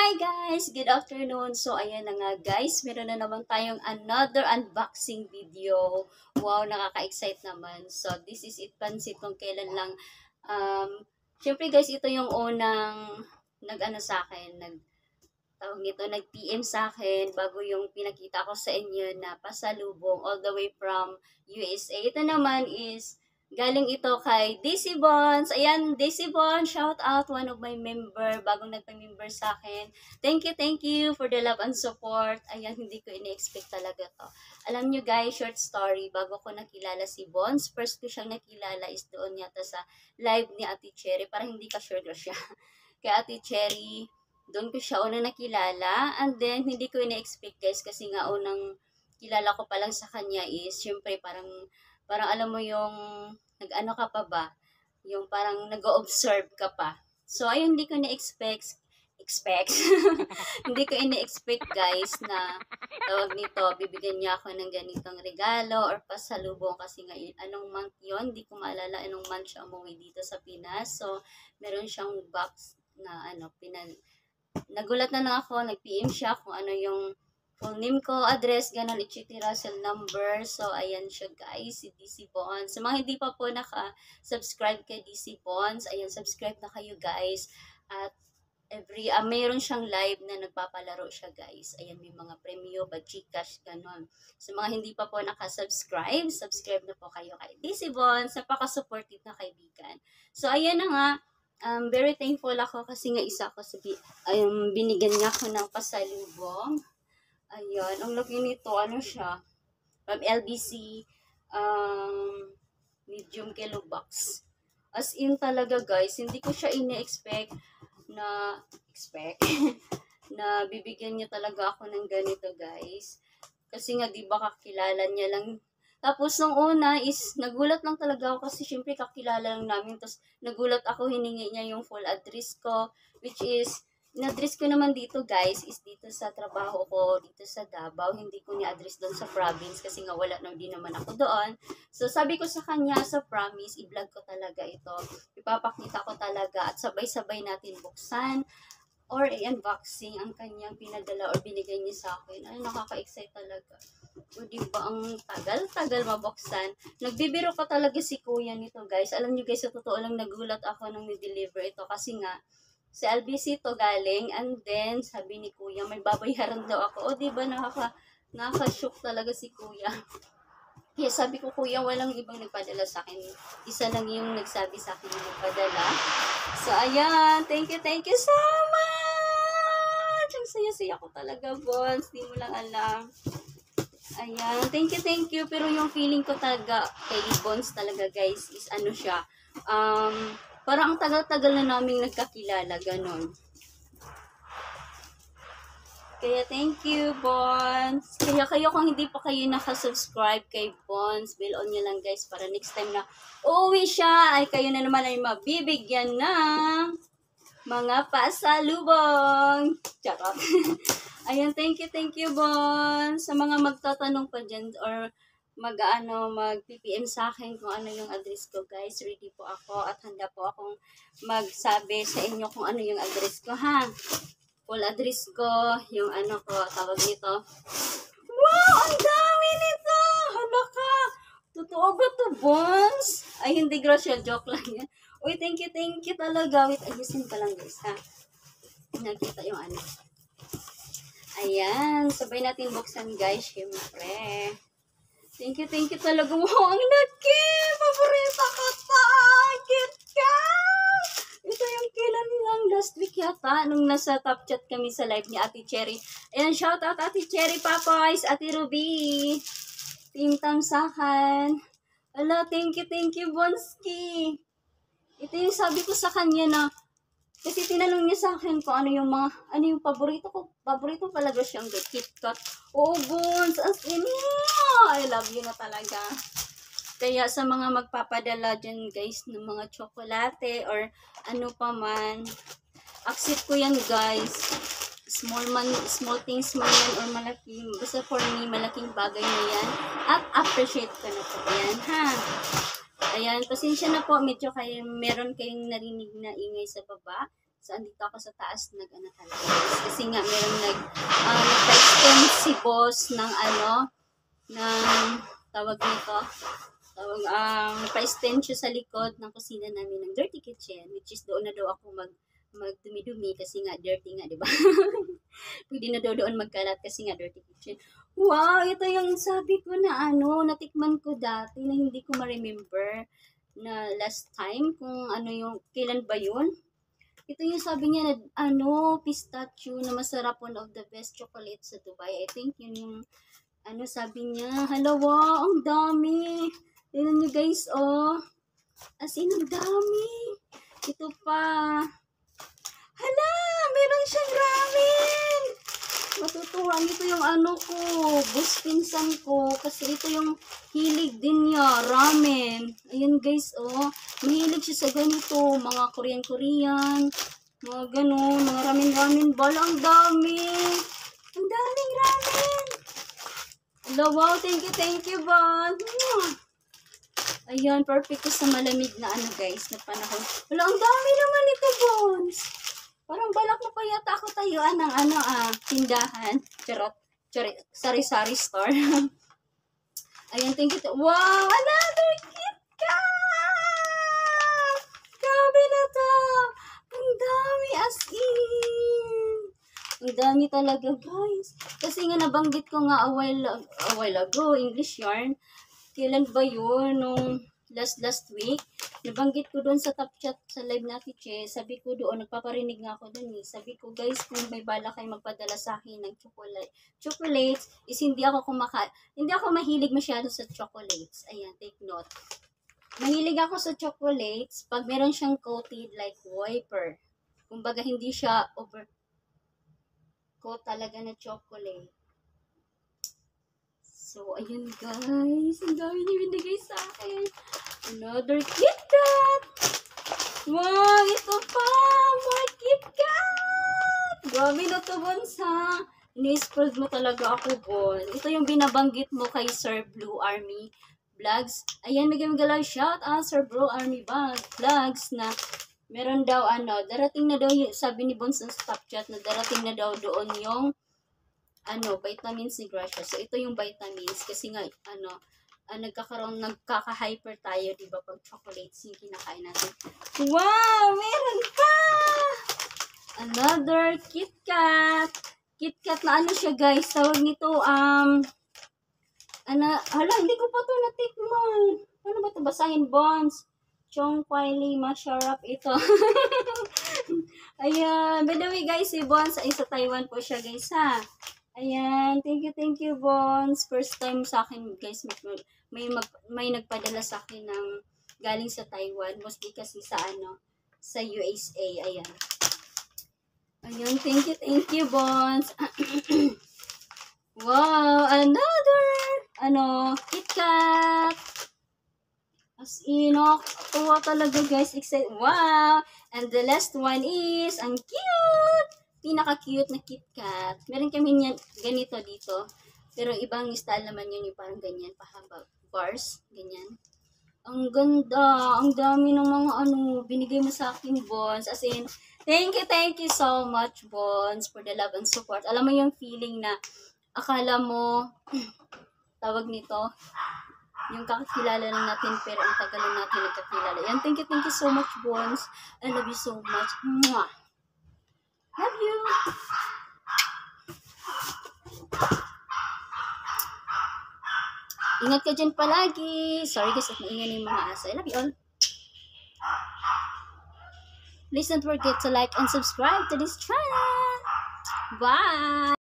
Hi guys! Good afternoon! So ayan na nga guys, meron na naman tayong another unboxing video. Wow, nakaka-excite naman. So this is it pansit kung kailan lang. Syempre guys, ito yung unang nag-ano sa akin, nag-PM sa akin bago yung pinakita ko sa inyo na pasalubong all the way from USA. Ito naman is galing ito kay DC Bonds. Ayan, DC Bonds, shout out, one of my member, bagong nagpa-member sa akin. Thank you for the love and support. Ayan, hindi ko ini-expect talaga to. Alam nyo guys, short story, bago ko nakilala si Bonds, first ko siyang nakilala is doon yata sa live ni Ate Cherry. Parang hindi ka sure siya. Kay Ate Cherry, doon ko siya unang nakilala. And then, hindi ko ina-expect guys, kasi nga unang kilala ko pa lang sa kanya is, syempre parang alam mo yung nag-ano ka pa ba? Yung parang nag-observe ka pa. So, ayun, hindi ko na-expect. Hindi ko ina-expect guys na tawag nito, bibigyan niya ako ng ganitong regalo or pasalubong kasi nga anong month yon, hindi ko maalala anong month siya umuwi dito sa Pinas. So, meron siyang box na nagulat na lang ako, nag-PM siya kung ano yung full name ko, address, ganun, etc. cell number. So, ayan siya guys, si DC Bonds. Sa mga hindi pa po naka-subscribe kay DC Bonds, ayan, subscribe na kayo guys. At mayroon siyang live na nagpapalaro siya guys. Ayan, may mga premyo, Gcash, ganun. Sa mga hindi pa po naka-subscribe, subscribe na po kayo kay DC Bonds. Napaka-supportive na kaibigan. So, ayan na nga. Very thankful ako kasi nga isa ko sa binigyan niya ako ng pasalubong. Ayan, ang laki nito, ano siya, from LBC, medium kilo box. As in talaga guys, hindi ko siya ini-expect na, na bibigyan niya talaga ako ng ganito guys. Kasi nga, di ba kakilala niya lang. Tapos, nung una is, nagulat lang talaga ako kasi syempre kakilala lang namin. Tapos, nagulat ako, hiningi niya yung full address ko, which is, in-address ko naman dito guys, is dito sa trabaho ko, dito sa Davao. Hindi ko ni-address doon sa province kasi nga wala na din naman ako doon. So sabi ko sa kanya, sa promise, i-vlog ko talaga ito. Ipapakita ko talaga at sabay-sabay natin buksan or i-unboxing ang kanyang pinadala or binigay niya sa akin. Ay, nakaka-excite talaga. O diba, ang tagal-tagal mabuksan. Nagbibiro pa talaga si kuya nito guys. Alam niyo guys, sa totoo lang nagulat ako nung ni-deliver ito kasi nga, sa LBC to galing, and then sabi ni kuya may babayaran daw ako. O diba, nakaka-shock talaga si kuya. Kaya sabi ko, kuya, walang ibang nagpadala sa akin, isa lang yung nagsabi sa akin yung nagpadala. So ayan, thank you so much. Ang saya-saya ko talaga, Bonds, di mo lang alam. Ayan, thank you. Pero yung feeling ko talaga kay Bonds talaga guys is ano siya, parang ang tagal-tagal na naming nagkakilala, ganon. Kaya thank you, Bonds. Kaya kayo kung hindi pa kayo nakasubscribe kay Bonds, bell on nyo lang guys para next time na uuwi siya ay kayo na naman ay mabibigyan ng mga pasalubong. Charot. Ayan, thank you, Bonds. Sa mga magtatanong pa dyan or mag-PPM sa akin kung ano yung address ko guys, ready po ako at handa po akong magsabi sa inyo kung ano yung address ko ha. Full address ko, yung ano ko, tawag nito. Wow, ang dami nito! Hala ka! Totoo ba to, Bonds? Ay, hindi grocery, joke lang yan. Uy, thank you talaga. Wait, ayusin pa lang guys ha. Nakita yung ano. Ayan, sabay natin buksan guys, syempre. Thank you talaga. Wow, ang laki! Paborito ko to! KitKat! Ito yung kailan lang last week yata, nung nasa top chat kami sa live ni Ate Cherry. Ayan, shout out Ate Cherry, Papoys, Ate Ruby, Team Tamsahan. Ala, thank you, Bonski. Ito yung sabi ko sa kanya na, kasi tinanong niya sa akin kung ano yung paborito ko. Paborito talaga siyang KitKat. Oh, Bonds, as in, I love you na talaga. Kaya sa mga magpapadala dyan guys ng mga tsokolate or ano pa man, accept ko yan guys. Small things man yan or malaki. Basta for me, malaking bagay na yan. At appreciate ko na po yan ha. Ayan, pasensya na po, medyo meron kayong narinig na ingay sa baba. So, andito ako sa taas nag-ano talaga. Kasi nga, meron nagpa-extend si boss ng tawag nito, nagpa-extend siya sa likod ng kusina namin ng dirty kitchen, which is doon na daw ako magdumi-dumi kasi nga dirty nga, di ba? Pwede na daw doon magkalat kasi nga dirty kitchen. Wow, ito yung sabi ko na natikman ko dati na hindi ko ma-remember na last time kung kailan ba yun? Ito yung sabi niya na pistachio na masarap, one of the best chocolates sa Dubai. I think yun yung sabi niya. Hala, wow, ang dami. Tignan niyo guys, oh. As in, ang dami. Ito pa. Hala, meron siyang ramen. Matutuwa nito yung ko, bus pinsan ko. Kasi ito yung hilig din niya, ramen. Ayan guys, oh. Mahilig siya sa ganito, mga Korean, mga ganun, mga ramen. Bala, ang dami. Ang daming ramen. Hello, wow, thank you, Bon. Ayan, perfect ko sa malamig na guys, na panahon. Wala, ang dami naman ito, Bons. Parang balak mo pa yata ako tayuan ng tindahan. Charot. Sari-sari store. Ayan, thank you. Wow, another KitKat! Grabe na to. Ang dami as in. Ang dami talaga, guys. Kasi nga nabanggit ko nga a while ago, English yarn. Kailan ba yun? Nung last week. Nabanggit ko doon sa top chat sa live na Che. Sabi ko doon, nagpaparinig nga ako doon eh. Sabi ko, guys, kung may bala kayo magpadala sa akin ng chocolates, is hindi ako mahilig masyado sa chocolates. Ayan, take note. Mahilig ako sa chocolates pag meron siyang coated like wiper. Kumbaga, hindi siya overcoat talaga na chocolate. So, ayun guys. Ang dami niyo binigay sa akin. Another KitKat! Wow, ito pa! More KitKat! Grabe na to, Bons, ha? Ini-spoiled mo talaga ako, Bon. Ito yung binabanggit mo kay Sir Blue Army Vlogs. Ayan, magandang shout out Sir Blue Army Vlogs na meron daw darating na daw, sabi ni Bons sa top chat na darating na daw doon yung vitamins ni Gracia. So, ito yung vitamins kasi nga, nagkaka-hyper tayo, diba, pag chocolates yung kinakain natin. Wow! Meron pa! Another KitKat! KitKat na siya, guys. Tawag nito, hala, hindi ko pa ito natikman. Ano ba ito? Basahin, Bons. Chong Kwai masarap ito. Ayan. By the way, guys, si Bons ay sa Taiwan po siya, guys, ha? Ayan, thank you, Bons. First time sa akin, guys, may nagpadala sa akin ng galing sa Taiwan, mostly kasi sa USA. Ayan. Ayun, thank you, Bons. Wow, another KitKat. As in, tuwa talaga, guys. Excited. Wow. And the last one is, ang cute. Pinaka-cute na KitKat. Meron kami niyan, ganito dito. Pero ibang style naman yun, yung parang ganyan, pahaba, bars, ganyan. Ang ganda, ang dami ng mga binigay mo sa akin, Bons. As in, thank you so much, Bons, for the love and support. Alam mo yung feeling na akala mo, tawag nito, yung kakakilala lang natin, pero ang tagal lang natin nagkakilala. Yan, thank you so much, Bons. I love you so much. Mwah! Love you! Ingat ka dyan palagi. Sorry guys, at maingay yung mga aso. I love you all. Please don't forget to like and subscribe to this channel. Bye!